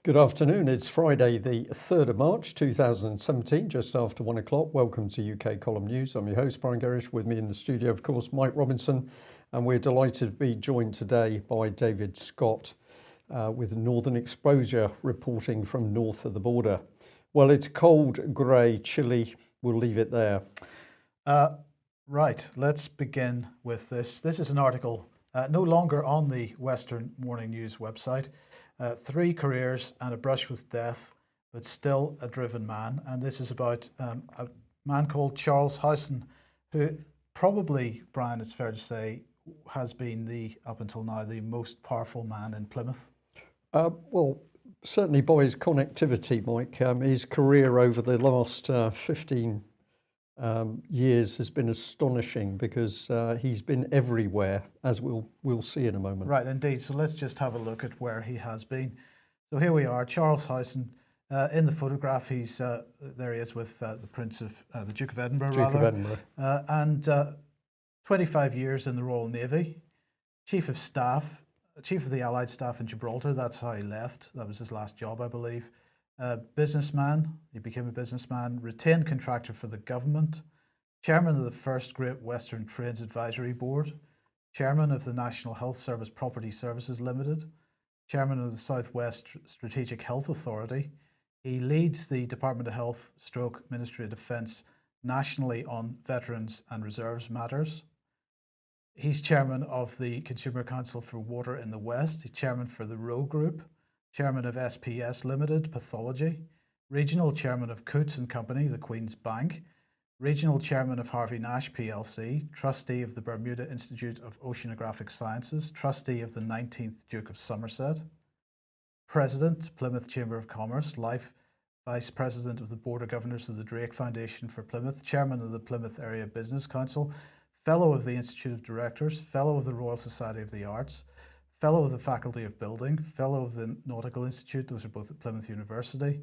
Good afternoon. It's Friday, the 3rd of March 2017, just after 1 o'clock. Welcome to UK Column News. I'm your host, Brian Gerrish. With me in the studio, of course, Mike Robinson. And we're delighted to be joined today by David Scott with Northern Exposure reporting from north of the border. Well, it's cold, grey, chilly. We'll leave it there. Right, let's begin with this. This is an article no longer on the Western Morning News website. 3 careers and a brush with death, but still a driven man. And this is about a man called Charles Howeson, who probably, Brian, it's fair to say, has been up until now, the most powerful man in Plymouth. Well, certainly by his connectivity, Mike. His career over the last 15 years has been astonishing because he's been everywhere, as we'll see in a moment. Right, indeed. So let's just have a look at where he has been. So here we are, Charles Howeson. In the photograph, he's there he is with the Duke of Edinburgh, Duke of Edinburgh. And 25 years in the Royal Navy, Chief of Staff, Chief of the Allied Staff in Gibraltar. That's how he left. That was his last job, I believe. Businessman, he became a businessman, retained contractor for the government, chairman of the first Great Western Trains Advisory Board, chairman of the National Health Service Property Services Limited, chairman of the Southwest Strategic Health Authority. He leads the Department of Health / Ministry of Defence nationally on veterans and reserves matters. He's chairman of the Consumer Council for Water in the West. He's chairman for the Roe Group, chairman of SPS Limited Pathology, regional chairman of Coates and Company, the Queen's Bank, regional chairman of Harvey Nash PLC, trustee of the Bermuda Institute of Oceanographic Sciences, trustee of the 19th Duke of Somerset, president, Plymouth Chamber of Commerce, life vice president of the Board of Governors of the Drake Foundation for Plymouth, chairman of the Plymouth Area Business Council, fellow of the Institute of Directors, fellow of the Royal Society of the Arts, fellow of the Faculty of Building, fellow of the Nautical Institute, those are both at Plymouth University,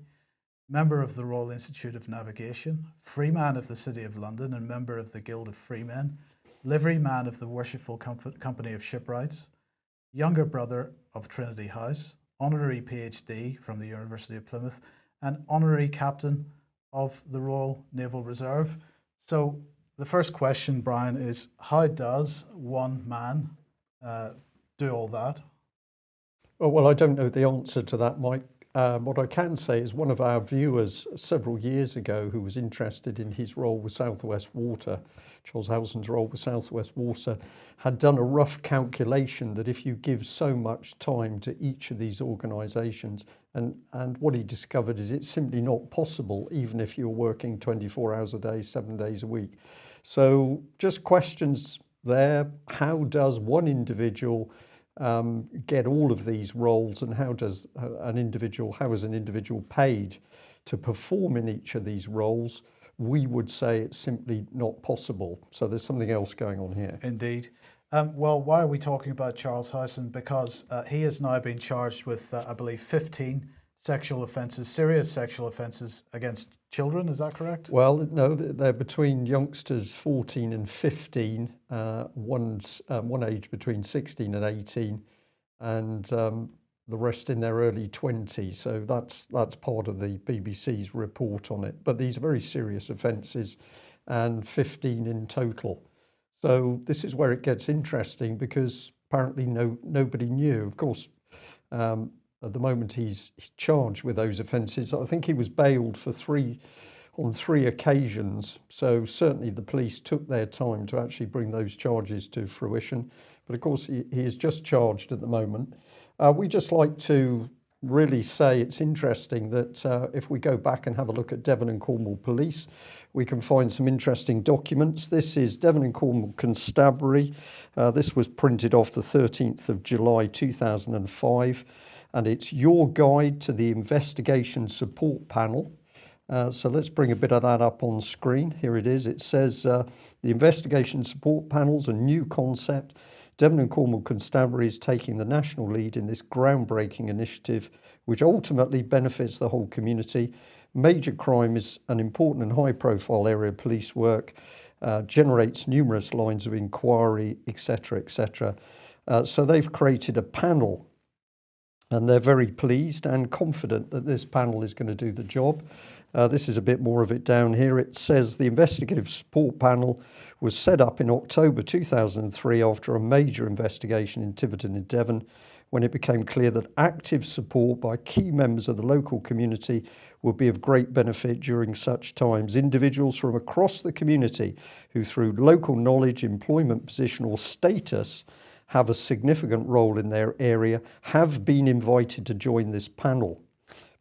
member of the Royal Institute of Navigation, freeman of the City of London and member of the Guild of Freemen, liveryman of the Worshipful Company of Shipwrights, younger brother of Trinity House, honorary PhD from the University of Plymouth, and honorary captain of the Royal Naval Reserve. So the first question, Brian, is how does one man do all that? Well, I don't know the answer to that, Mike. What I can say is one of our viewers several years ago who was interested in his role with South West Water, Charles Howeson's role with South West Water, had done a rough calculation that if you give so much time to each of these organisations, and what he discovered is it's simply not possible, even if you're working 24 hours a day, 7 days a week. So just questions there. How does one individual get all of these roles, and how is an individual paid to perform in each of these roles? We would say it's simply not possible. So there's something else going on here. Indeed. Well, why are we talking about Charles Howeson? Because he has now been charged with, I believe, 15 sexual offences, serious sexual offences against children. Is that correct? Well, no, they're between youngsters 14 and 15, one age between 16 and 18, and the rest in their early 20s. So that's part of the BBC's report on it. But these are very serious offences, and 15 in total. So this is where it gets interesting, because apparently nobody knew. Of course, at the moment he's charged with those offences. I think he was bailed on three occasions. So certainly the police took their time to actually bring those charges to fruition. But of course he is just charged at the moment. We just like to really say it's interesting that if we go back and have a look at Devon and Cornwall Police, we can find some interesting documents. This is Devon and Cornwall Constabulary. This was printed off the 13th of July 2005, and it's your guide to the investigation support panel. So let's bring a bit of that up on screen. Here it is. It says the investigation support panel's a new concept. Devon and Cornwall Constabulary is taking the national lead in this groundbreaking initiative, which ultimately benefits the whole community. Major crime is an important and high-profile area of police work, generates numerous lines of inquiry, etc., etc. So they've created a panel and they're very pleased and confident that this panel is going to do the job. This is a bit more of it down here. It says the investigative support panel was set up in October 2003 after a major investigation in Tiverton in Devon, when it became clear that active support by key members of the local community would be of great benefit during such times. Individuals from across the community who, through local knowledge, employment position or status, have a significant role in their area, have been invited to join this panel.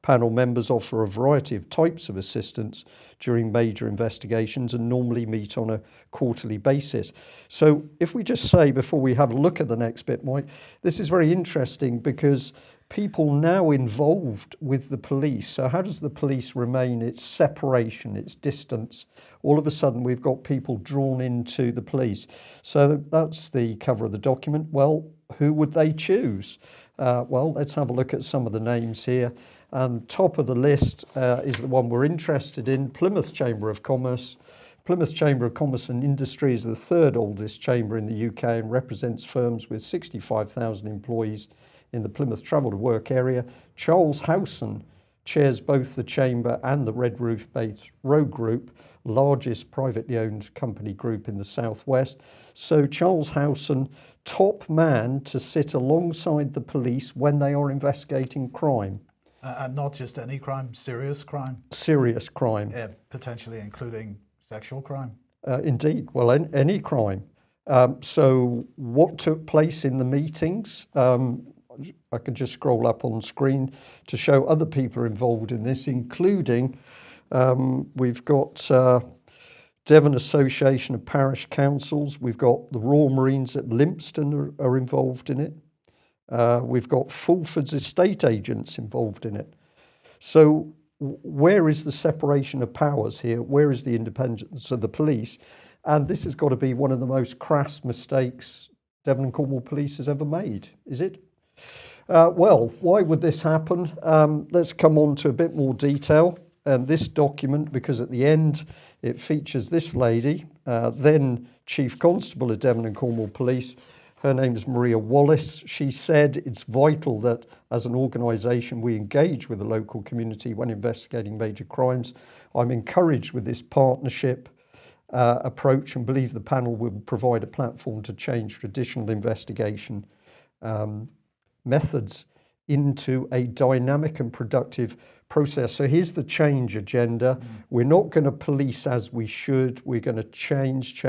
Panel members offer a variety of types of assistance during major investigations and normally meet on a quarterly basis. So if we just say, before we have a look at the next bit, Mike, this is very interesting because people now involved with the police. So how does the police remain its separation, its distance? All of a sudden we've got people drawn into the police. So that's the cover of the document. Well, who would they choose? Well, let's have a look at some of the names here. Top of the list is the one we're interested in, Plymouth Chamber of Commerce. Plymouth Chamber of Commerce and Industry is the third oldest chamber in the UK and represents firms with 65,000 employees in the Plymouth Travel to Work area. Charles Howeson chairs both the chamber and the Red Roof Based Road Group, largest privately owned company group in the southwest. So Charles Howeson, top man to sit alongside the police when they are investigating crime. And not just any crime, serious crime. Serious crime. Potentially including sexual crime. Indeed. Well, any crime. So what took place in the meetings? I can just scroll up on screen to show other people involved in this, including we've got Devon Association of Parish Councils. We've got the Royal Marines at Lympstone are involved in it. We've got Fulford's estate agents involved in it. So where is the separation of powers here? Where is the independence of the police? And this has got to be one of the most crass mistakes Devon and Cornwall Police has ever made, is it? Well, why would this happen? Let's come on to a bit more detail. This document, because at the end it features this lady, then Chief Constable of Devon and Cornwall Police. Her name is Maria Wallace. She said it's vital that as an organisation we engage with the local community when investigating major crimes. I'm encouraged with this partnership approach and believe the panel will provide a platform to change traditional investigation methods into a dynamic and productive process. So here's the change agenda. We're not going to police as we should. We're going to change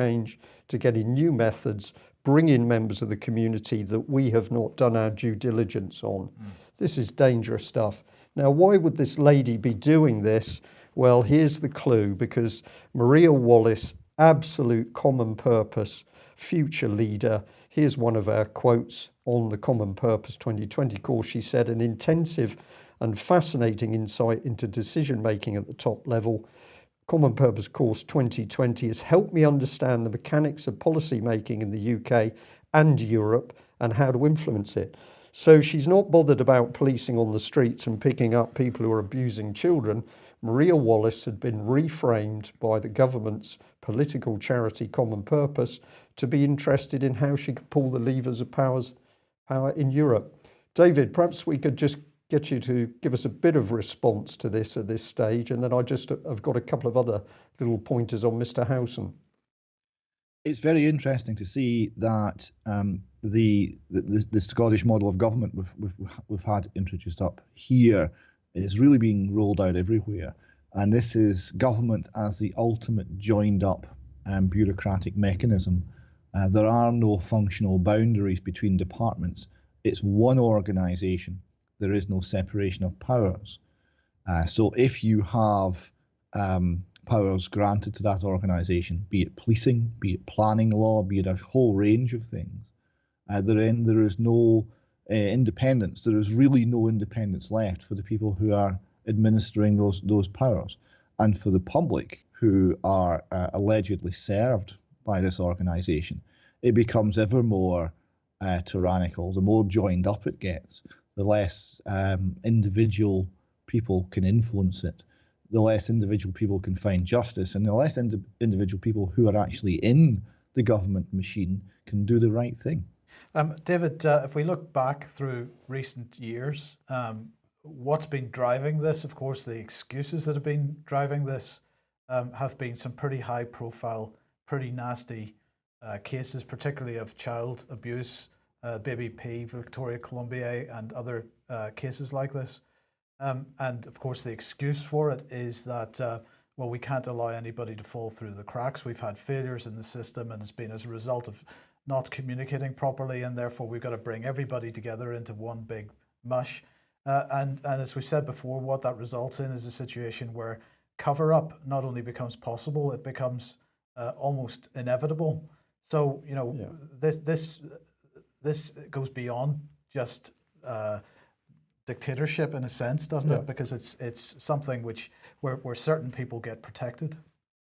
to get in new methods, bring in members of the community that we have not done our due diligence on. This is dangerous stuff. Now, why would this lady be doing this? Well, here's the clue, because Maria Wallace, absolute common purpose, future leader. Here's one of our quotes on the Common Purpose 2020 course. She said, an intensive and fascinating insight into decision making at the top level. Common Purpose Course 2020 has helped me understand the mechanics of policy making in the UK and Europe and how to influence it. So she's not bothered about policing on the streets and picking up people who are abusing children. Maria Wallace had been reframed by the government's political charity Common Purpose to be interested in how she could pull the levers of power in Europe. David, perhaps we could just get you to give us a bit of response to this at this stage, and then I've got a couple of other little pointers on Mr. Howeson. It's very interesting to see that the Scottish model of government we've had introduced up here is really being rolled out everywhere, and this is government as the ultimate joined up bureaucratic mechanism. There are no functional boundaries between departments. It's one organisation. There is no separation of powers. So if you have powers granted to that organisation, be it policing, be it planning law, be it a whole range of things, then there is no independence. There is really no independence left for the people who are administering those powers. And for the public who are allegedly served by this organisation, it becomes ever more tyrannical. The more joined up it gets, the less individual people can influence it, the less individual people can find justice, and the less individual people who are actually in the government machine can do the right thing. David, if we look back through recent years, what's been driving this? Of course, the excuses that have been driving this have been some pretty high profile, pretty nasty cases, particularly of child abuse, Baby P, Victoria Columbier, and other cases like this. And of course, the excuse for it is that, well, we can't allow anybody to fall through the cracks. We've had failures in the system, and it's been as a result of not communicating properly, and therefore we've got to bring everybody together into one big mush. And as we've said before, what that results in is a situation where cover-up not only becomes possible, it becomes almost inevitable. So, you know, this goes beyond just dictatorship in a sense, doesn't it? Because it's something where certain people get protected.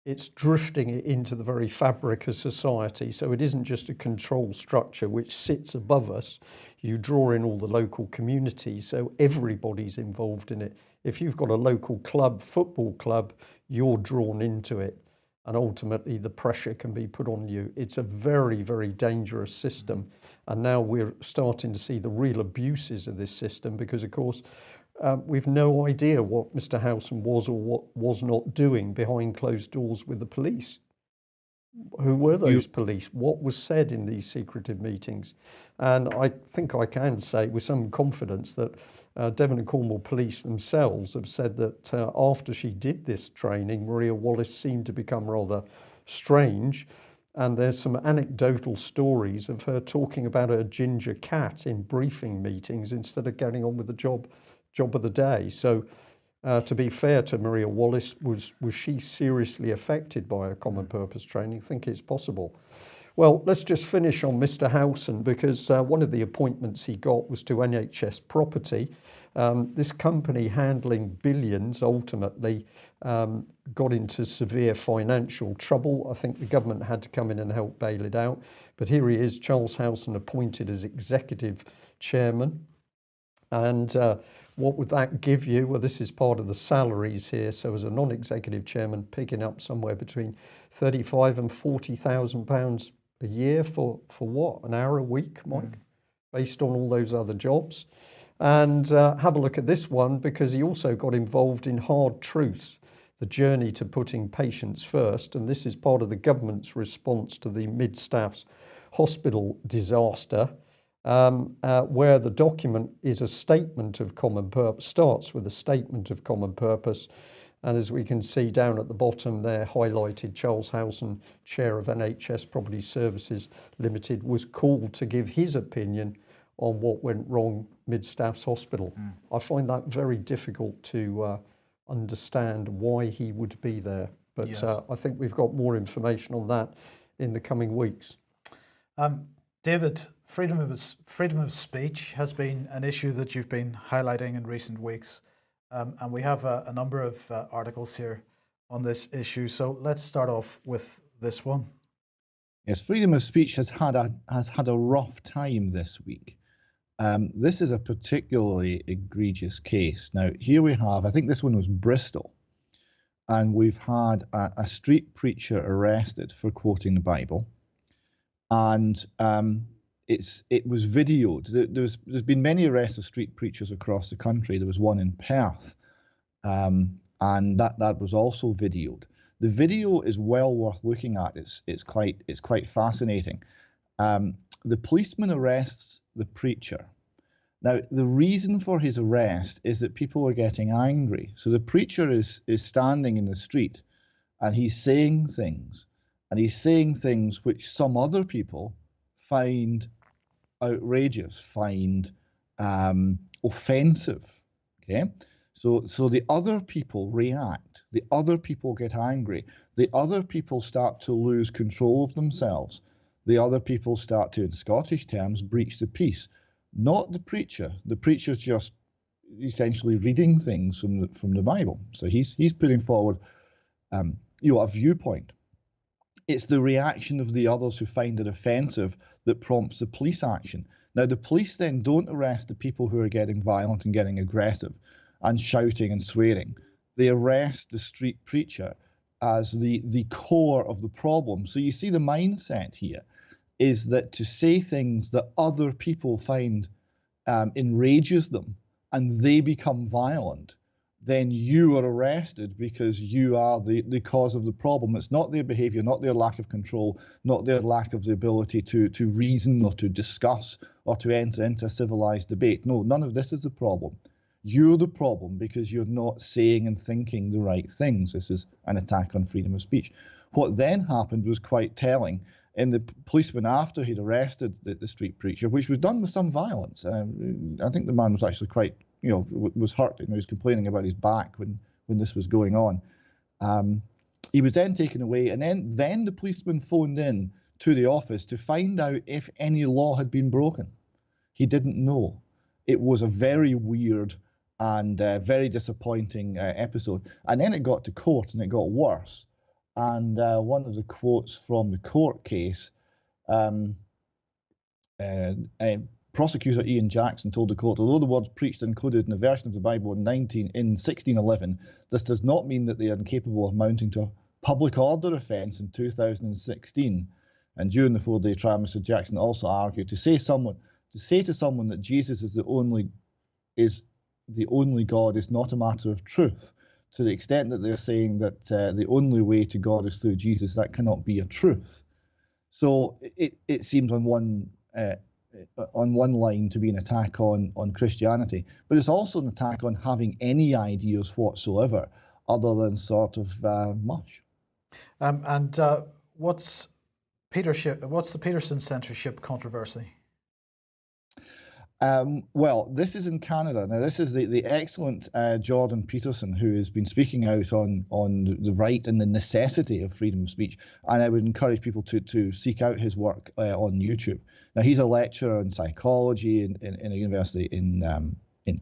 It's drifting it into the very fabric of society. So it isn't just a control structure which sits above us. You draw in all the local communities, so everybody's involved in it. If you've got a local club, football club, you're drawn into it. And ultimately the pressure can be put on you. It's a very, very dangerous system. And now we're starting to see the real abuses of this system because, of course, we've no idea what Mr. Howeson was or what was not doing behind closed doors with the police. Who were those police? What was said in these secretive meetings? And I think I can say with some confidence that Devon and Cornwall police themselves have said that after she did this training, Maria Wallace seemed to become rather strange. And there's some anecdotal stories of her talking about her ginger cat in briefing meetings instead of getting on with the job of the day. So to be fair to Maria Wallace, was she seriously affected by a common purpose training? I think it's possible. Well, let's just finish on Mr. Howeson, because one of the appointments he got was to NHS Property. This company handling billions ultimately got into severe financial trouble. I think the government had to come in and help bail it out. But here he is, Charles Howeson, appointed as executive chairman. And what would that give you? Well, this is part of the salaries here. So as a non-executive chairman, picking up somewhere between £35,000 and £40,000 a year for what? An hour a week, Mike? Based on all those other jobs. And have a look at this one, because he also got involved in Hard Truths, the journey to putting patients first. And this is part of the government's response to the Mid-Staffs hospital disaster. Where the document is a statement of common purpose, starts with a statement of common purpose. And as we can see down at the bottom there, highlighted, Charles Howeson, chair of NHS Property Services Limited, was called to give his opinion on what went wrong Mid-Staffs Hospital. I find that very difficult to understand why he would be there. But yes. I think we've got more information on that in the coming weeks. David, freedom of speech has been an issue that you've been highlighting in recent weeks. And we have a number of articles here on this issue. So let's start off with this one. Yes, freedom of speech has had a rough time this week. This is a particularly egregious case. Now, here we have, I think this one was Bristol, and we've had a street preacher arrested for quoting the Bible, and it was videoed. There's been many arrests of street preachers across the country. There was one in Perth, and that was also videoed. The video is well worth looking at. It's quite fascinating. The policeman arrests the preacher. Now, the reason for his arrest is that people are getting angry. So the preacher is standing in the street, and he's saying things, which some other people find outrageous, find offensive. Okay, so the other people react, the other people get angry, the other people start to lose control of themselves, the other people start to, in Scottish terms, breach the peace. Not the preacher. The preacher's just essentially reading things from the Bible. So he's putting forward a viewpoint. It's the reaction of the others who find it offensive that prompts the police action. Now, the police then don't arrest the people who are getting violent and getting aggressive and shouting and swearing. They arrest the street preacher as the core of the problem. So you see the mindset here. is that to say things that other people find enrages them and they become violent, then you are arrested because you are the cause of the problem. It's not their behavior, not their lack of control, not their lack of the ability to reason or to discuss or to enter into a civilized debate. No, none of this is the problem. You're the problem because you're not saying and thinking the right things. This is an attack on freedom of speech. What then happened was quite telling. In the policeman, after he'd arrested the street preacher, which was done with some violence, I think the man was actually quite, was hurt. He was complaining about his back when this was going on. He was then taken away, and then the policeman phoned in to the office to find out if any law had been broken. He didn't know. It was a very weird and very disappointing episode. And then it got to court, and it got worse. And one of the quotes from the court case, prosecutor Ian Jackson told the court, although the words preached are included in a version of the Bible in 1611, this does not mean that they are incapable of mounting to a public order offence in 2016. And during the 4-day trial, Mr. Jackson also argued to say to someone that Jesus is the only God is not a matter of truth. To the extent that they're saying that the only way to God is through Jesus, that cannot be a truth. So it seems on one line to be an attack on Christianity, but it's also an attack on having any ideas whatsoever other than sort of mush. And what's the Peterson censorship controversy? Well, this is in Canada. Now, this is the excellent Jordan Peterson, who has been speaking out on the right and the necessity of freedom of speech. And I would encourage people to seek out his work on YouTube. Now, he's a lecturer in psychology in a university in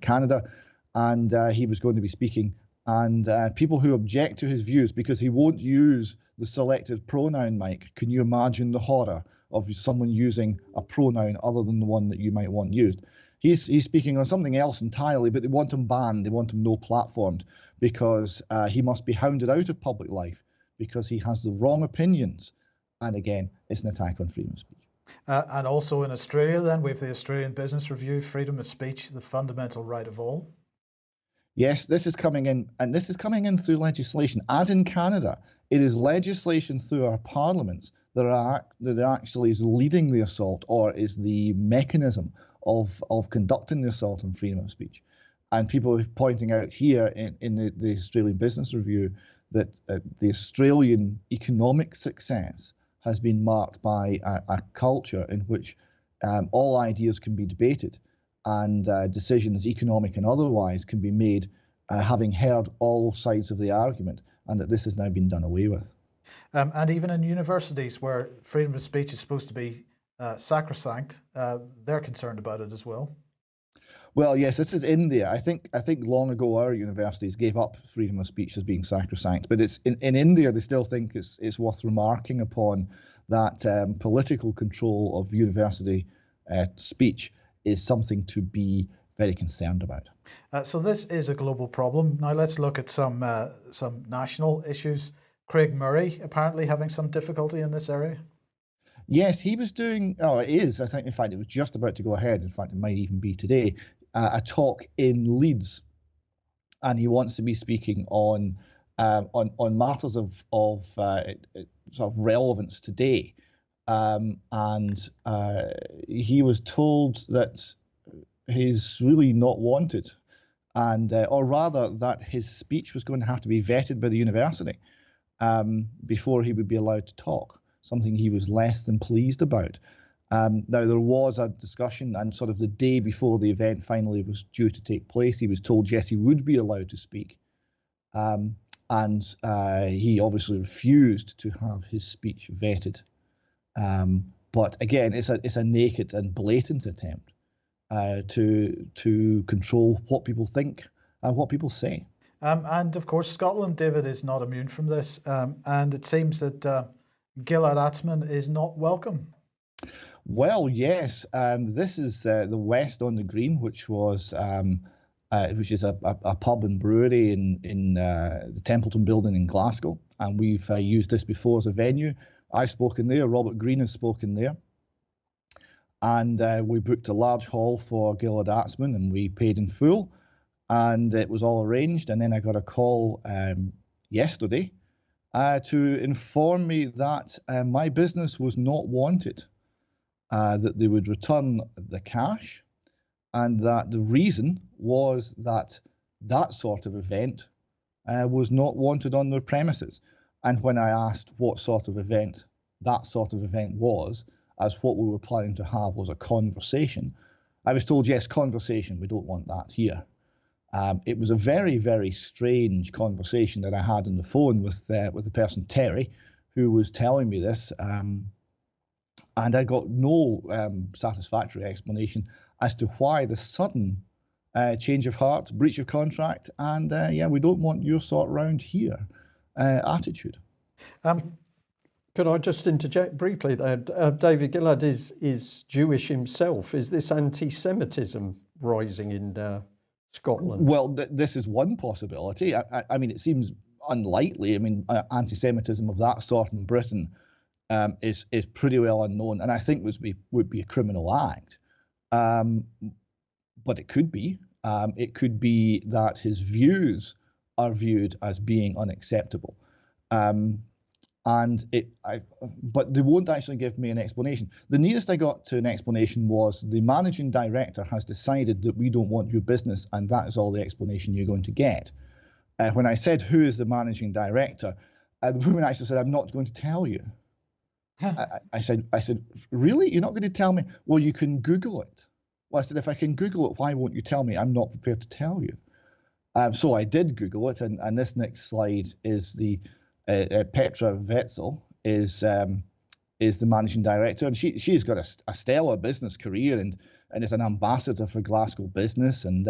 Canada, and he was going to be speaking. And people who object to his views because he won't use the selected pronoun, Mike, can you imagine the horror of someone using a pronoun other than the one that you might want used? He's speaking on something else entirely, but they want him banned. They want him no platformed because he must be hounded out of public life because he has the wrong opinions. And again, it's an attack on freedom of speech. And also in Australia, then, we have the Australian Business Review, freedom of speech, the fundamental right of all. Yes, this is coming in, and this is coming in through legislation. As in Canada, it is legislation through our parliaments that actually is leading the assault or is the mechanism of conducting the assault on freedom of speech. And people are pointing out here in the Australian Business Review that the Australian economic success has been marked by a culture in which all ideas can be debated and decisions, economic and otherwise, can be made having heard all sides of the argument, and that this has now been done away with. And even in universities where freedom of speech is supposed to be sacrosanct, they're concerned about it as well. Well, yes, this is India. I think long ago our universities gave up freedom of speech as being sacrosanct, but it's in India they still think it's worth remarking upon that political control of university speech is something to be very concerned about. So this is a global problem. Now let's look at some national issues. Craig Murray apparently having some difficulty in this area. Yes, he was doing. Oh, it is. I think, in fact, it was just about to go ahead. In fact, it might even be today. A talk in Leeds, and he wants to be speaking on matters of sort of relevance today. And he was told that he's really not wanted, and or rather that his speech was going to have to be vetted by the university before he would be allowed to talk, something he was less than pleased about. Now, there was a discussion, and sort of the day before the event finally was due to take place, he was told, yes, he would be allowed to speak. And he obviously refused to have his speech vetted. But again, it's a naked and blatant attempt to control what people think and what people say. And of course, Scotland, David, is not immune from this. And it seems that Gilad Atzmon is not welcome. Well, yes. This is the West on the Green, which is a pub and brewery in the Templeton building in Glasgow. And we've used this before as a venue. I've spoken there. Robert Greene has spoken there. And we booked a large hall for Gillard Atzman, and we paid in full, and it was all arranged. And then I got a call yesterday to inform me that my business was not wanted, that they would return the cash, and that the reason was that that sort of event was not wanted on their premises. And when I asked what sort of event that sort of event was, as what we were planning to have was a conversation, I was told, yes, conversation, we don't want that here. It was a very, very strange conversation that I had on the phone with the person, Terry, who was telling me this, and I got no satisfactory explanation as to why the sudden change of heart, breach of contract, and yeah, we don't want your sort round here attitude. Could I just interject briefly there? David Gillard is Jewish himself. Is this anti-Semitism rising in Scotland? Well, this is one possibility. I mean, it seems unlikely. I mean, anti-Semitism of that sort in Britain is pretty well unknown, and I think would be a criminal act. But it could be. It could be that his views are viewed as being unacceptable. But they won't actually give me an explanation. The nearest I got to an explanation was the managing director has decided that we don't want your business, and that is all the explanation you're going to get. When I said, who is the managing director, the woman actually said, I'm not going to tell you. I said, really? You're not going to tell me? Well, you can Google it. Well, I said, if I can Google it, why won't you tell me? I'm not prepared to tell you. So I did Google it, and this next slide is the Petra Wetzel is the managing director, and she's got a stellar business career and is an ambassador for Glasgow business, and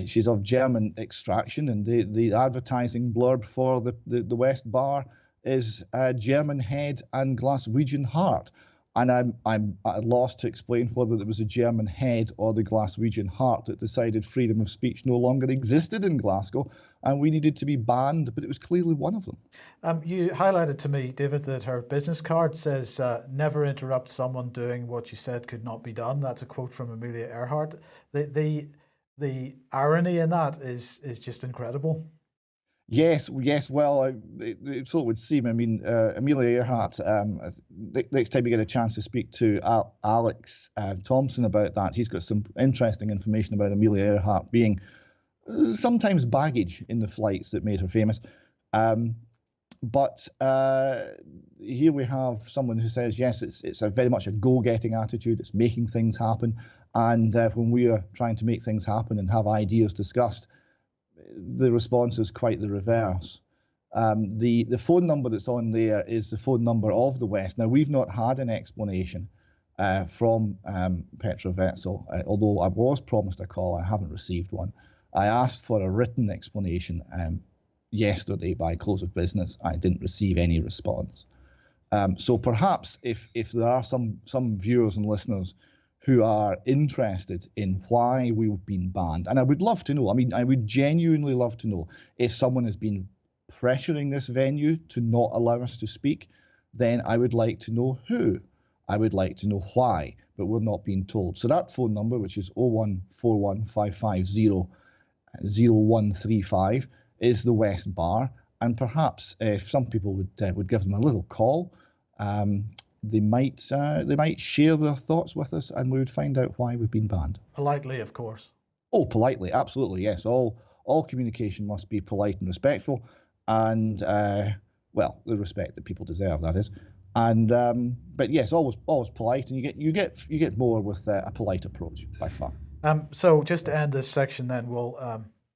she's of German extraction, and the advertising blurb for the West Bar is German head and Glaswegian heart. And I'm at a loss to explain whether there was a German head or the Glaswegian heart that decided freedom of speech no longer existed in Glasgow, and we needed to be banned, but it was clearly one of them. You highlighted to me, David, that her business card says, never interrupt someone doing what you said could not be done. That's a quote from Amelia Earhart. The irony in that is just incredible. Yes. Well, so it would seem. I mean, Amelia Earhart. Next time you get a chance to speak to Alex Thompson about that, he's got some interesting information about Amelia Earhart being sometimes baggage in the flights that made her famous. But here we have someone who says, yes, it's a very much a go-getting attitude. It's making things happen, and when we are trying to make things happen and have ideas discussed, the response is quite the reverse. The phone number that's on there is the phone number of the West. Now, we've not had an explanation from Petra Wetzel, although I was promised a call. I haven't received one. I asked for a written explanation yesterday by close of business. I didn't receive any response. So perhaps if there are some viewers and listeners who are interested in why we've been banned, and I would love to know, I mean, I would genuinely love to know if someone has been pressuring this venue to not allow us to speak, then I would like to know who. I would like to know why, but we're not being told. So that phone number, which is 01415500135, is the West Bar, and perhaps if some people would give them a little call, they might share their thoughts with us, and we would find out why we've been banned. Politely, of course. Oh, politely, absolutely, yes. All communication must be polite and respectful, and well, the respect that people deserve, that is. And but yes, always polite, and you get more with a polite approach by far. So just to end this section, then we'll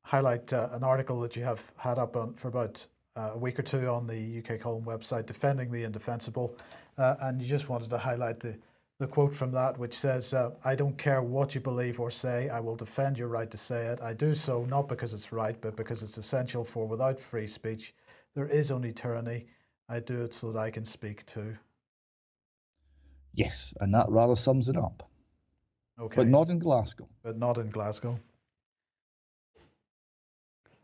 highlight an article that you have had up for about a week or two on the UK Column website, Defending the Indefensible. And you just wanted to highlight the quote from that, which says, I don't care what you believe or say, I will defend your right to say it. I do so not because it's right, but because it's essential, for without free speech, there is only tyranny. I do it so that I can speak too. Yes, and that rather sums it up. Okay. But not in Glasgow. But not in Glasgow.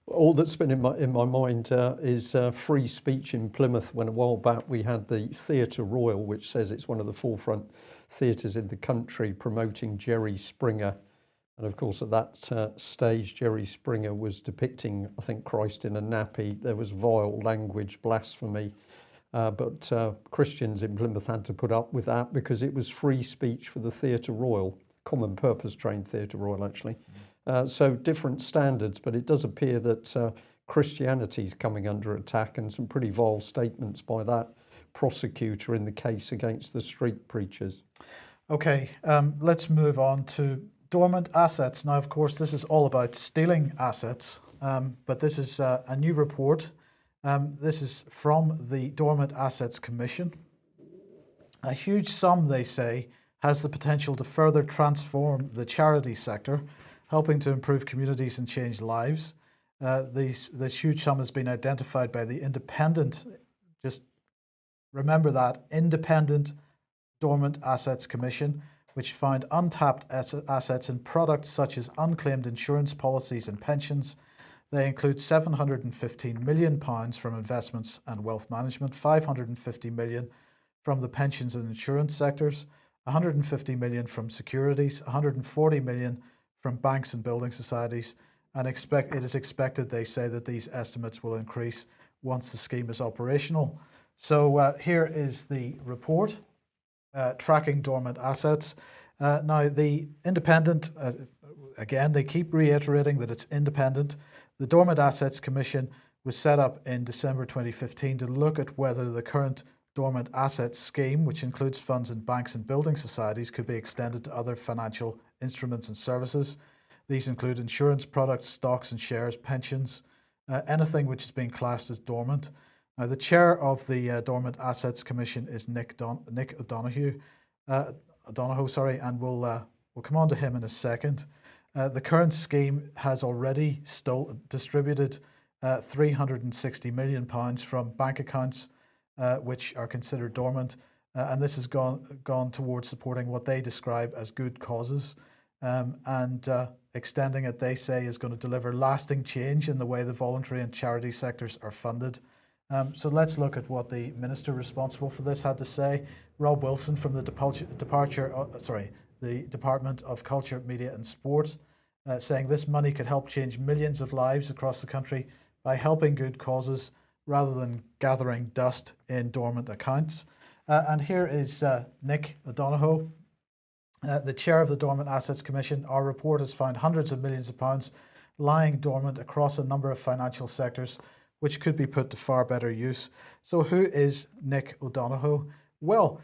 All that's been in my mind is free speech in Plymouth. When a while back we had the Theatre Royal, which says it's one of the forefront theatres in the country, promoting Jerry Springer. And of course, at that stage, Jerry Springer was depicting, I think, Christ in a nappy. There was vile language, blasphemy. But Christians in Plymouth had to put up with that because it was free speech for the Theatre Royal, common purpose trained Theatre Royal, actually. So different standards, but it does appear that Christianity is coming under attack, and some pretty vile statements by that prosecutor in the case against the street preachers. Okay, let's move on to dormant assets. Now, of course, this is all about stealing assets, but this is a new report. This is from the Dormant Assets Commission. A huge sum, they say, has the potential to further transform the charity sector, helping to improve communities and change lives. This huge sum has been identified by the independent, just remember that, Independent Dormant Assets Commission, which found untapped assets in products such as unclaimed insurance policies and pensions. They include £715 million from investments and wealth management, £550 million from the pensions and insurance sectors, £150 million from securities, £140 million from banks and building societies, and it is expected, they say, that these estimates will increase once the scheme is operational. So here is the report. Tracking dormant assets. Now, the independent, again, they keep reiterating that it's independent. The Dormant Assets Commission was set up in December 2015 to look at whether the current dormant assets scheme, which includes funds in banks and building societies, could be extended to other financial instruments and services. These include insurance products, stocks and shares, pensions, anything which is being classed as dormant. Now, the chair of the Dormant Assets Commission is Nick O'Donoghue, and we'll come on to him in a second. The current scheme has already distributed £360 million from bank accounts which are considered dormant, and this has gone towards supporting what they describe as good causes, and extending it, they say, is going to deliver lasting change in the way the voluntary and charity sectors are funded. So let's look at what the minister responsible for this had to say. Rob Wilson from the the Department of Culture, Media and Sport, saying this money could help change millions of lives across the country by helping good causes rather than gathering dust in dormant accounts. And here is Nick O'Donoghue, the chair of the Dormant Assets Commission. Our report has found hundreds of millions of pounds lying dormant across a number of financial sectors, which could be put to far better use. So who is Nick O'Donoghue? Well,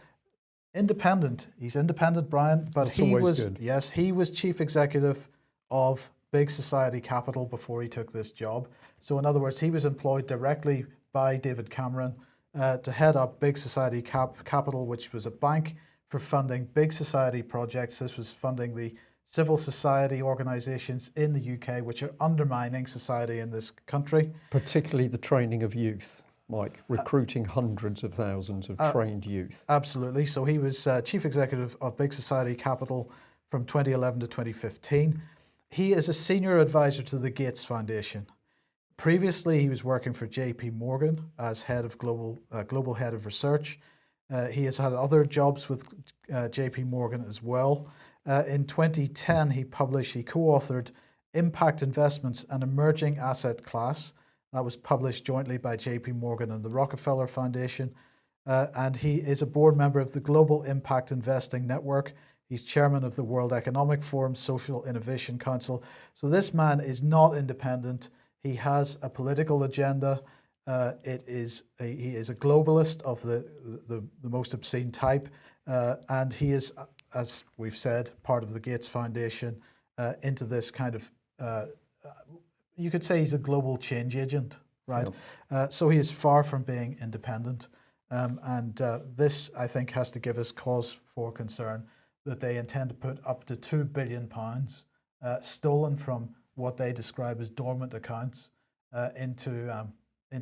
independent. He's independent, Brian, but he was chief executive of Big Society Capital before he took this job. So in other words, he was employed directly by David Cameron to head up Big Society Capital, which was a bank for funding big society projects. This was funding the civil society organisations in the UK, which are undermining society in this country. Particularly the training of youth, Mike, recruiting hundreds of thousands of trained youth. Absolutely. So he was chief executive of Big Society Capital from 2011 to 2015. He is a senior advisor to the Gates Foundation. Previously, he was working for JP Morgan as head of global head of research. He has had other jobs with JP Morgan as well. In 2010, he co-authored Impact Investments, an Emerging Asset Class. That was published jointly by JP Morgan and the Rockefeller Foundation. And he is a board member of the Global Impact Investing Network. He's chairman of the World Economic Forum Social Innovation Council. So this man is not independent. He has a political agenda. He is a globalist of the most obscene type. And he is, as we've said, part of the Gates Foundation into this kind of, you could say he's a global change agent, right? Yep. So he is far from being independent. This, I think, has to give us cause for concern that they intend to put up to £2 billion stolen from what they describe as dormant accounts into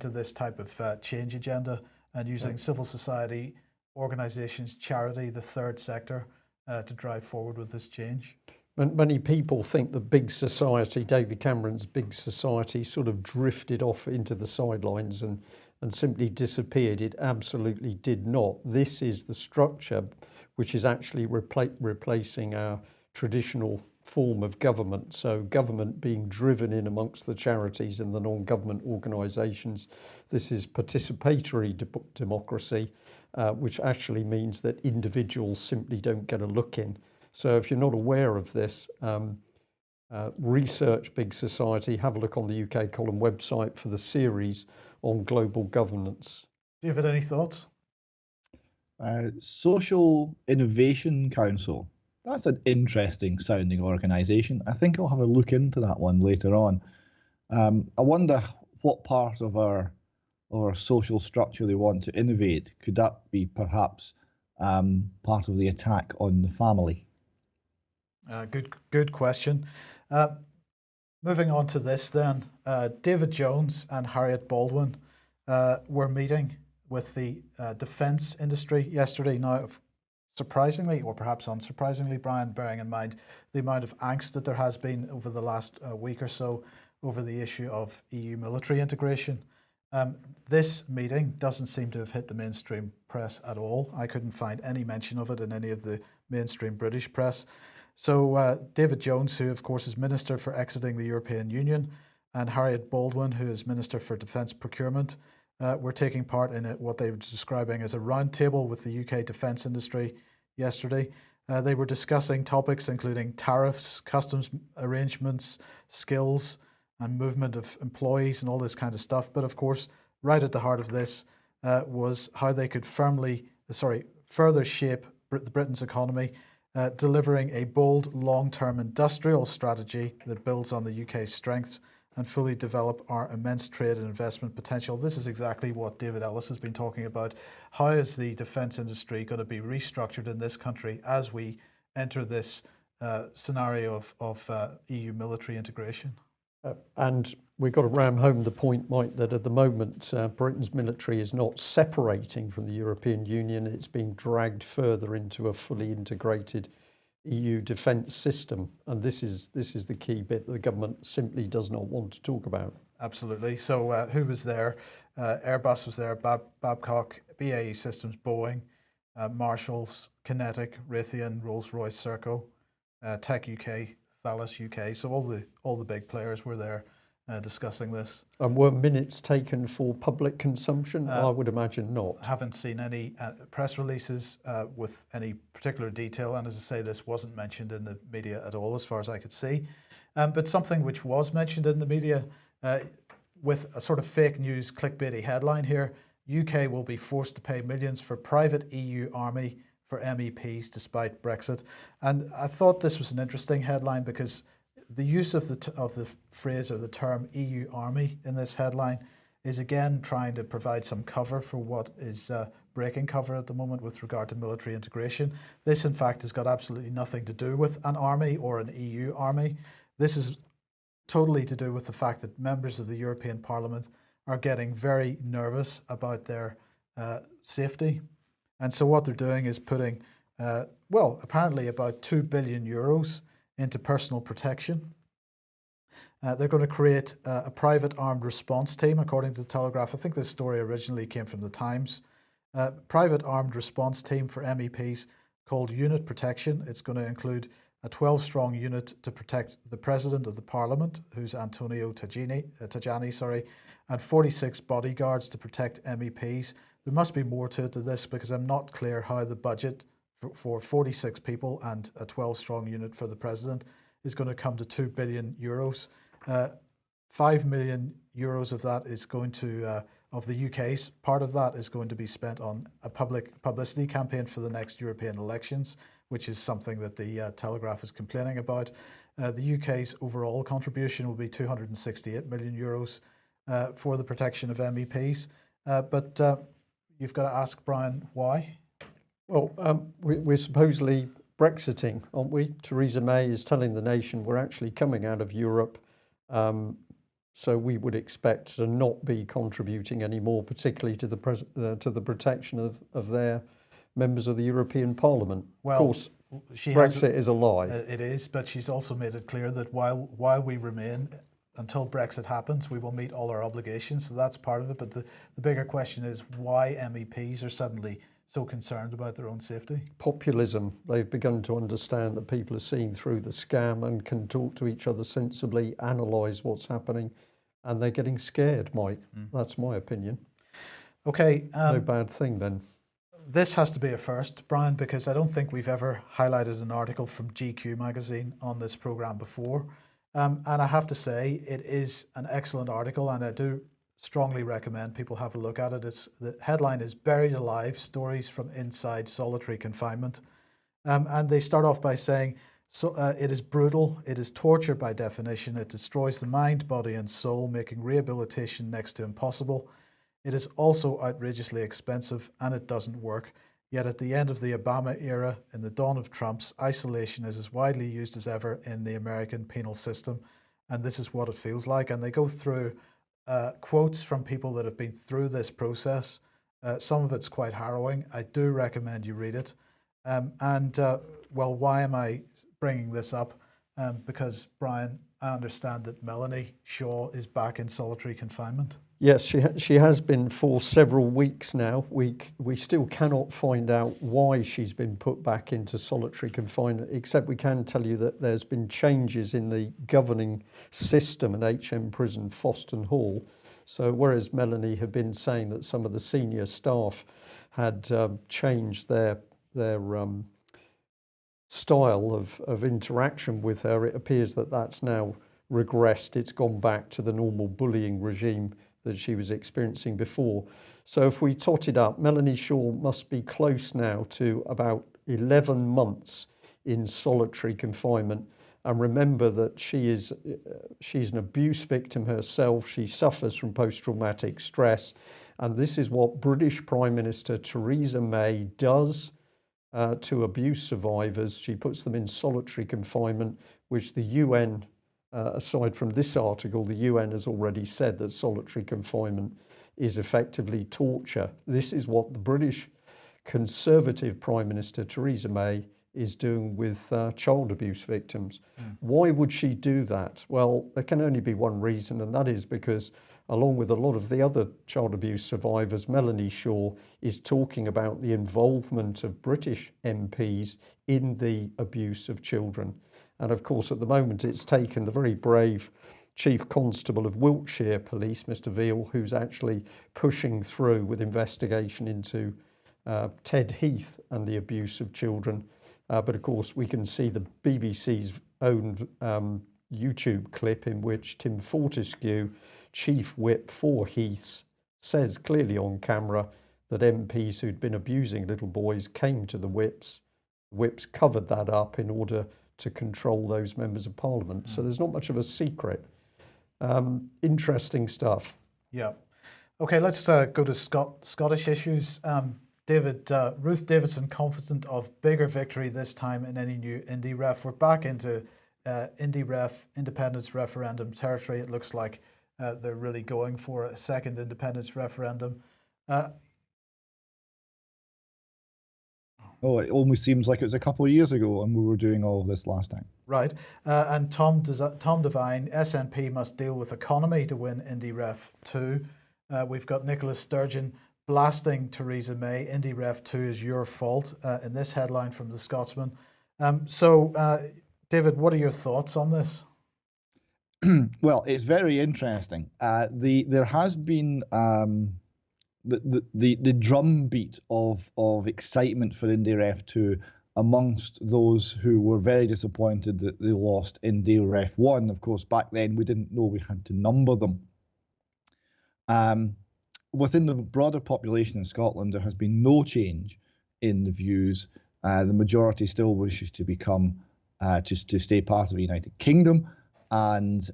this type of change agenda, and using civil society organisations, charity, the third sector, to drive forward with this change. Many people think that big society, David Cameron's big society, sort of drifted off into the sidelines and simply disappeared. It absolutely did not. This is the structure which is actually replacing our traditional form of government. So government being driven in amongst the charities and the non-government organisations. This is participatory democracy, which actually means that individuals simply don't get a look in. So if you're not aware of this, research big society, have a look on the UK Column website for the series on global governance. David, any thoughts? Social Innovation Council. That's an interesting sounding organisation. I think I'll have a look into that one later on. I wonder what part of our social structure they want to innovate. Could that be perhaps part of the attack on the family? Good question. Moving on to this then, David Jones and Harriet Baldwin were meeting with the defence industry yesterday. Now, surprisingly, or perhaps unsurprisingly, Brian, bearing in mind the amount of angst that there has been over the last week or so over the issue of EU military integration, this meeting doesn't seem to have hit the mainstream press at all. I couldn't find any mention of it in any of the mainstream British press. So David Jones, who of course is Minister for Exiting the European Union, and Harriet Baldwin, who is Minister for Defence Procurement, were taking part in what they were describing as a roundtable with the UK defence industry yesterday. They were discussing topics including tariffs, customs arrangements, skills and movement of employees and all this kind of stuff. But of course, right at the heart of this was how they could further shape Britain's economy, delivering a bold long-term industrial strategy that builds on the UK's strengths and fully develop our immense trade and investment potential. This is exactly what David Ellis has been talking about. How is the defence industry going to be restructured in this country as we enter this scenario of EU military integration? And we've got to ram home the point, Mike, that at the moment Britain's military is not separating from the European Union. It's being dragged further into a fully integrated EU defence system, and this is the key bit that the government simply does not want to talk about. Absolutely. So who was there? Airbus was there, Babcock, BAE Systems, Boeing, Marshalls, Kinetic, Raytheon, Rolls-Royce, Serco, Tech UK, Thales UK. So all the big players were there discussing this. And were minutes taken for public consumption? I would imagine not. Haven't seen any press releases with any particular detail, and as I say, this wasn't mentioned in the media at all as far as I could see. But something which was mentioned in the media with a sort of fake news clickbaity headline here: UK will be forced to pay millions for private EU army for MEPs despite Brexit. And I thought this was an interesting headline because the use of the phrase or the term EU army in this headline is again trying to provide some cover for what is breaking cover at the moment with regard to military integration. This in fact has got absolutely nothing to do with an army or an EU army. This is totally to do with the fact that members of the European Parliament are getting very nervous about their safety. And so what they're doing is putting, apparently about 2 billion euros into personal protection. They're going to create a private armed response team, according to the Telegraph. I think this story originally came from the Times. Private armed response team for MEPs called Unit Protection. It's going to include a 12-strong unit to protect the President of the Parliament, who's Antonio Tajani, and 46 bodyguards to protect MEPs. There must be more to it than this because I'm not clear how the budget for 46 people and a 12-strong unit for the President is going to come to 2 billion euros. 5 million euros of that is going to, of the UK's part of that is going to be spent on a public publicity campaign for the next European elections, which is something that the Telegraph is complaining about. The UK's overall contribution will be 268 million euros for the protection of MEPs. But you've got to ask, Brian, why? Well, we're supposedly Brexiting, aren't we? Theresa May is telling the nation we're actually coming out of Europe. So we would expect to not be contributing anymore, particularly to the protection of their members of the European Parliament. Well, of she Brexit is a lie. It is, but she's also made it clear that while we remain, until Brexit happens, we will meet all our obligations. So that's part of it. But the bigger question is why MEPs are suddenly so concerned about their own safety. Populism. They've begun to understand that people are seeing through the scam and can talk to each other sensibly, analyse what's happening, and they're getting scared, Mike. That's my opinion. Okay. No bad thing then. This has to be a first, Brian, because I don't think we've ever highlighted an article from GQ magazine on this programme before. And I have to say, it is an excellent article, and I do strongly recommend people have a look at it. The headline is Buried Alive, Stories from Inside Solitary Confinement. And they start off by saying, it is brutal, it is torture by definition, it destroys the mind, body and soul, making rehabilitation next to impossible. It is also outrageously expensive, and it doesn't work. Yet at the end of the Obama era, in the dawn of Trump's, isolation is as widely used as ever in the American penal system, and this is what it feels like. And they go through quotes from people that have been through this process. Some of it's quite harrowing. I do recommend you read it. Well, why am I bringing this up? Because, Brian, I understand that Melanie Shaw is back in solitary confinement. Yes, she has been for several weeks now. We still cannot find out why she's been put back into solitary confinement, except we can tell you that there's been changes in the governing system at HM Prison Foston Hall. So whereas Melanie had been saying that some of the senior staff had changed their style of interaction with her, it appears that that's now regressed. It's gone back to the normal bullying regime that she was experiencing before. So if we tot it up, Melanie Shaw must be close now to about 11 months in solitary confinement. And remember that she's an abuse victim herself. She suffers from post-traumatic stress. And this is what British Prime Minister Theresa May does to abuse survivors. She puts them in solitary confinement, which the UN, aside from this article, the UN has already said that solitary confinement is effectively torture. This is what the British Conservative Prime Minister Theresa May is doing with child abuse victims. Why would she do that? Well, there can only be one reason, and that is because, along with a lot of the other child abuse survivors, Melanie Shaw is talking about the involvement of British MPs in the abuse of children. And of course, at the moment, it's taken the very brave Chief Constable of Wiltshire Police, Mr. Veal, who's actually pushing through with investigation into Ted Heath and the abuse of children. But of course, we can see the BBC's own YouTube clip in which Tim Fortescue, Chief Whip for Heaths, says clearly on camera that MPs who'd been abusing little boys came to the whips. Whips covered that up in order to control those members of parliament. So there's not much of a secret. Interesting stuff. Yeah. Okay, let's go to Scottish issues. David, Ruth Davidson confident of bigger victory this time in any new Indyref. We're back into Indyref, independence referendum territory. It looks like they're really going for a second independence referendum. Oh, it almost seems like it was a couple of years ago and we were doing all of this last time. Right. And Tom Devine, SNP must deal with economy to win Indyref 2. We've got Nippy Sturgeon blasting Theresa May. Indyref 2 is your fault in this headline from the Scotsman. David, what are your thoughts on this? Well, it's very interesting. There has been the drumbeat of excitement for Indyref 2 amongst those who were very disappointed that they lost Indyref 1. Of course, back then we didn't know we had to number them. Within the broader population in Scotland, there has been no change in the views. The majority still wishes to become, to stay part of the United Kingdom, and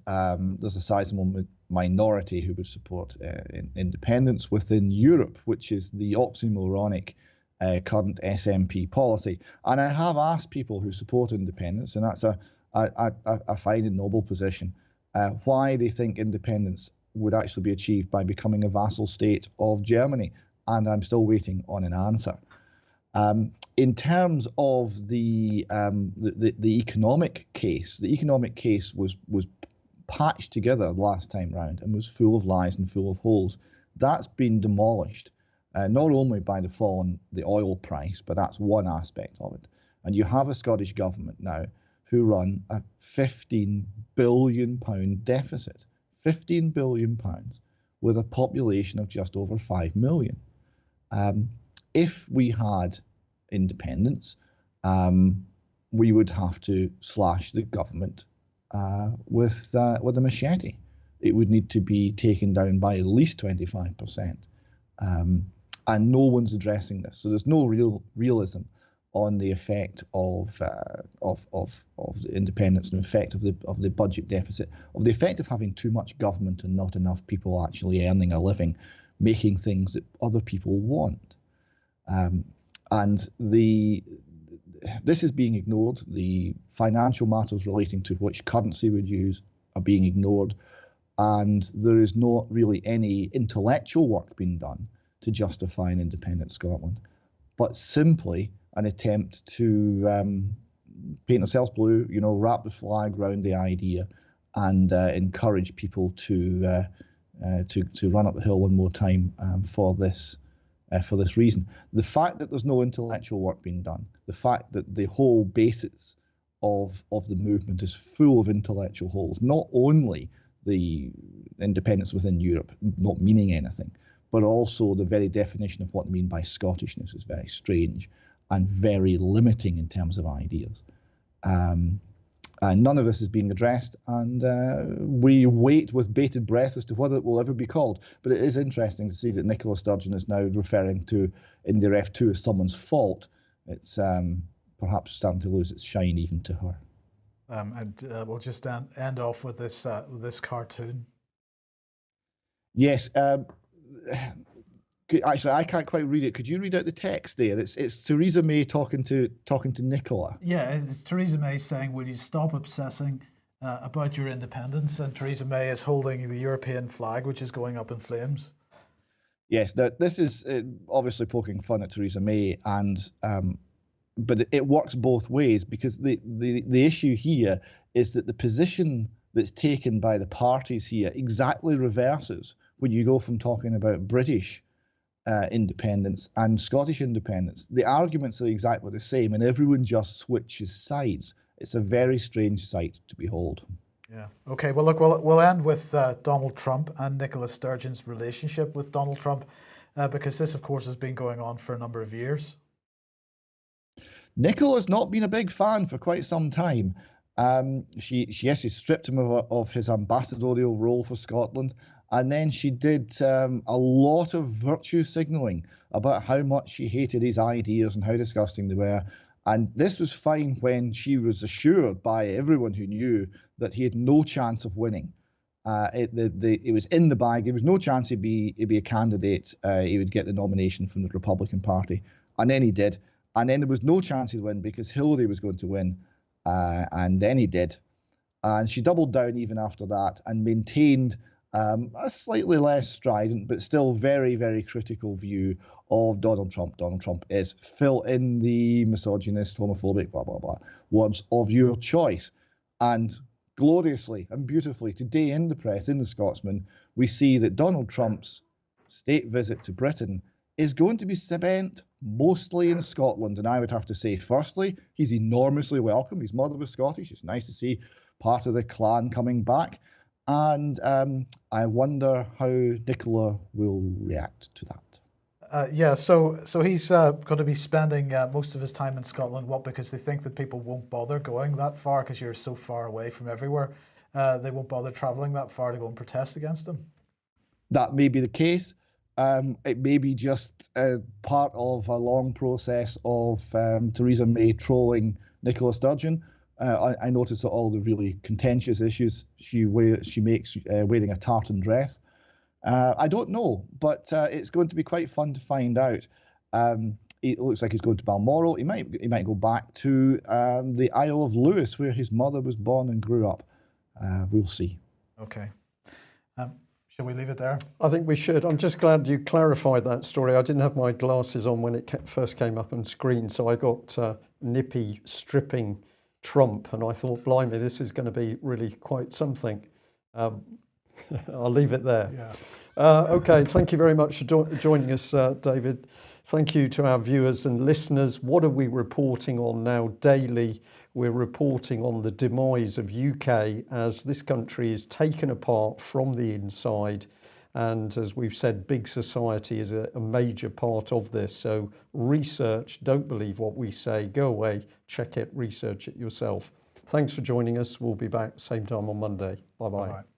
there's a sizable minority who would support independence within Europe, which is the oxymoronic current SNP policy. And I have asked people who support independence, and that's a fine and noble position, why they think independence would actually be achieved by becoming a vassal state of Germany, and I'm still waiting on an answer. In terms of the economic case, the economic case was patched together last time round and was full of lies and full of holes. That's been demolished, not only by the fall in the oil price, but that's one aspect of it. And you have a Scottish government now who run a £15 billion deficit, £15 billion with a population of just over 5 million. If we had independence, we would have to slash the government with a machete. It would need to be taken down by at least 25%, and no one's addressing this. So there's no realism on the effect of the independence and effect of the budget deficit, of the effect of having too much government and not enough people actually earning a living, making things that other people want. And this is being ignored. The financial matters relating to which currency we'd use are being ignored, and there is not really any intellectual work being done to justify an independent Scotland, but simply an attempt to paint ourselves blue, wrap the flag around the idea, and encourage people to run up the hill one more time for this reason. The fact that there's no intellectual work being done, the fact that the whole basis of the movement is full of intellectual holes, not only the independence within Europe not meaning anything, but also the very definition of what they mean by Scottishness is very strange and very limiting in terms of ideas. And none of this is being addressed, and we wait with bated breath as to whether it will ever be called. But it is interesting to see that Nicola Sturgeon is now referring to Indyref 2 as someone's fault. It's perhaps starting to lose its shine even to her. And we'll just end off with this cartoon. Yes. Actually, I can't quite read it. Could you read out the text there? It's Theresa May talking to Nicola. Yeah, it's Theresa May saying, "Will you stop obsessing about your independence?" And Theresa May is holding the European flag, which is going up in flames. Yes, now this is obviously poking fun at Theresa May, and but it works both ways, because the issue here is that the position that's taken by the parties here exactly reverses when you go from talking about British independence and Scottish independence. The arguments are exactly the same, and everyone just switches sides. It's a very strange sight to behold. Yeah. Okay. Well, look, we'll end with Donald Trump and Nicola Sturgeon's relationship with Donald Trump, because this, of course, has been going on for a number of years. Nicola's not been a big fan for quite some time. She stripped him of his ambassadorial role for Scotland, and then she did a lot of virtue signalling about how much she hated his ideas and how disgusting they were. And this was fine when she was assured by everyone who knew that he had no chance of winning. It was in the bag. There was no chance he'd be a candidate. He would get the nomination from the Republican Party, and then he did. And then there was no chance he'd win because Hillary was going to win, and then he did. And she doubled down even after that and maintained a slightly less strident but still very, very critical view of Donald Trump. Donald Trump is fill in the misogynist, homophobic, blah, blah, blah, words of your choice. And gloriously and beautifully today in the press, in the Scotsman, we see that Donald Trump's state visit to Britain is going to be spent mostly in Scotland. And I would have to say, firstly, he's enormously welcome. His mother was Scottish. It's nice to see part of the clan coming back. And I wonder how Nicola will react to that. So he's going to be spending most of his time in Scotland. What? Because they think that people won't bother going that far because you're so far away from everywhere. They won't bother travelling that far to go and protest against him. That may be the case. It may be just part of a long process of Theresa May trolling Nicola Sturgeon. I noticed that all the really contentious issues she makes wearing a tartan dress. I don't know, but it's going to be quite fun to find out. It looks like he's going to Balmoral. He might go back to the Isle of Lewis, where his mother was born and grew up. We'll see. Okay. Shall we leave it there? I think we should. I'm just glad you clarified that story. I didn't have my glasses on when it first came up on screen, so I got Nippy stripping Trump, and I thought, blimey, this is going to be really quite something. I'll leave it there. Yeah. Okay, thank you very much for joining us, David. Thank you to our viewers and listeners. What are we reporting on now daily? We're reporting on the demise of UK as this country is taken apart from the inside. And as we've said, big society is a major part of this. So research, don't believe what we say, go away, check it, research it yourself. Thanks for joining us. We'll be back same time on Monday. Bye-bye. Bye-bye.